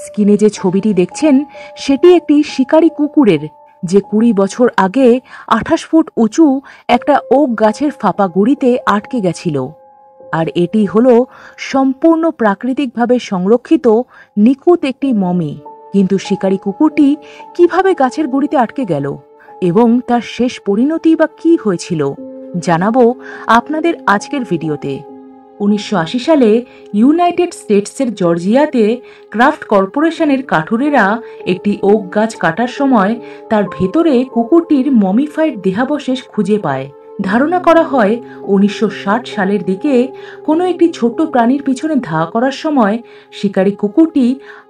স্ক্রিনে যে ছবিটি দেখছেন সেটি একটি শিকারী কুকুরের, যে 20 বছর আগে 28 ফুট উঁচু একটা ওক গাছের ফাঁপা গুঁড়িতে আটকে গেছিল। আর এটি হলো সম্পূর্ণ প্রাকৃতিকভাবে সংরক্ষিত নিখুঁত একটি মমি। কিন্তু শিকারী কুকুরটি কিভাবে গাছের গুঁড়িতে আটকে গেল এবং তার শেষ পরিণতি বা কি হয়েছিল জানাবো আপনাদের আজকের ভিডিওতে। 1980 সালে ইউনাইটেড স্টেটসের জর্জিয়াতে ক্রাফট কর্পোরেশনের কাঠুরেরা একটি ওক গাছ কাটার সময় তার ভেতরে কুকুরটির মমিফাইড দেহাবশেষ খুঁজে পায়। ধারণা করা হয় 1960 সালের দিকে কোনো একটি ছোট্ট প্রাণীর পিছনে ধাওয়া করার সময় শিকারী কুকুরটি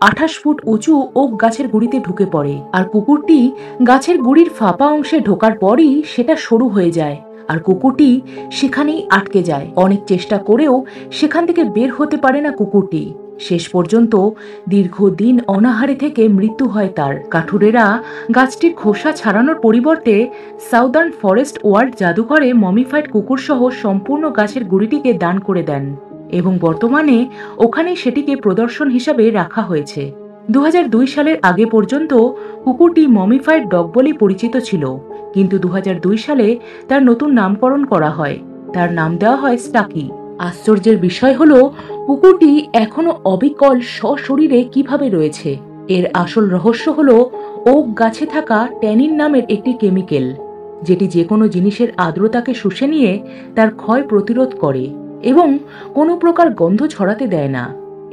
28 ফুট উঁচু ওক গাছের গুঁড়িতে ঢুকে পড়ে। আর কুকুরটি গাছের গুঁড়ির ফাঁপা অংশে ঢোকার পরই সেটা সরু হয়ে যায় আর কুকুরটি সেখানেই আটকে যায়। অনেক চেষ্টা করেও সেখান থেকে বের হতে পারে না কুকুরটি। শেষ পর্যন্ত দীর্ঘদিন অনাহারে থেকে মৃত্যু হয় তার। কাঠুরেরা গাছটির খোসা ছাড়ানোর পরিবর্তে সাউদার্ন ফরেস্ট ওয়ার্ল্ড জাদুঘরে মমিফাইড কুকুর সহ সম্পূর্ণ গাছের গুঁড়িটিকে দান করে দেন এবং বর্তমানে ওখানেই সেটিকে প্রদর্শন হিসাবে রাখা হয়েছে। 2002 সালের আগে পর্যন্ত কুকুরটি মমিফাইড ডগ বলে পরিচিত ছিল, কিন্তু 2002 সালে তার নতুন নামকরণ করা হয়। তার নাম দেওয়া হয় স্টাকি। আশ্চর্যের বিষয় হলো কুকুরটি এখনো অবিকল সশরীরে কিভাবে রয়েছে। এর আসল রহস্য হলো ওক গাছে থাকা ট্যানিন নামের একটি কেমিক্যাল, যেটি যে কোনো জিনিসের আর্দ্রতাকে শুষে নিয়ে তার ক্ষয় প্রতিরোধ করে এবং কোনো প্রকার গন্ধ ছড়াতে দেয় না।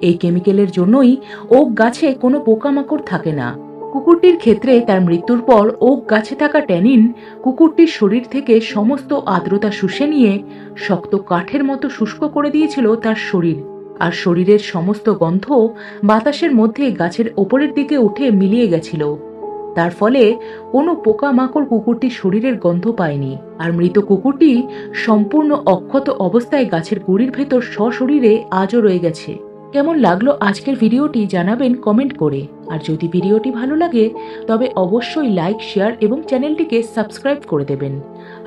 এই কেমিক্যালের জন্যই ওক গাছে কোনো পোকামাকড় থাকে না। কুকুরটির ক্ষেত্রে তার মৃত্যুর পর ওক গাছে থাকা ট্যানিন কুকুরটির শরীর থেকে সমস্ত আর্দ্রতা শুষে নিয়ে শক্ত কাঠের মতো শুষ্ক করে দিয়েছিল তার শরীর। আর শরীরের সমস্ত গন্ধ বাতাসের মধ্যে গাছের ওপরের দিকে উঠে মিলিয়ে গেছিল। তার ফলে কোনো পোকামাকড় কুকুরটির শরীরের গন্ধ পায়নি। আর মৃত কুকুরটি সম্পূর্ণ অক্ষত অবস্থায় গাছের গুঁড়ির ভেতর সশরীরে আজও রয়ে গেছে। কেমন লাগলো আজকের ভিডিওটি জানাবেন কমেন্ট করে। আর যদি ভিডিওটি ভালো লাগে তবে অবশ্যই লাইক, শেয়ার এবং চ্যানেলটিকে সাবস্ক্রাইব করে দেবেন।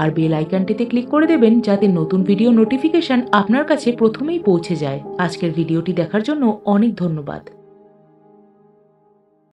আর বেল আইকনটিতে ক্লিক করে দেবেন যাতে নতুন ভিডিও নোটিফিকেশন আপনার কাছে প্রথমেই পৌঁছে যায়। আজকের ভিডিওটি দেখার জন্য অনেক ধন্যবাদ।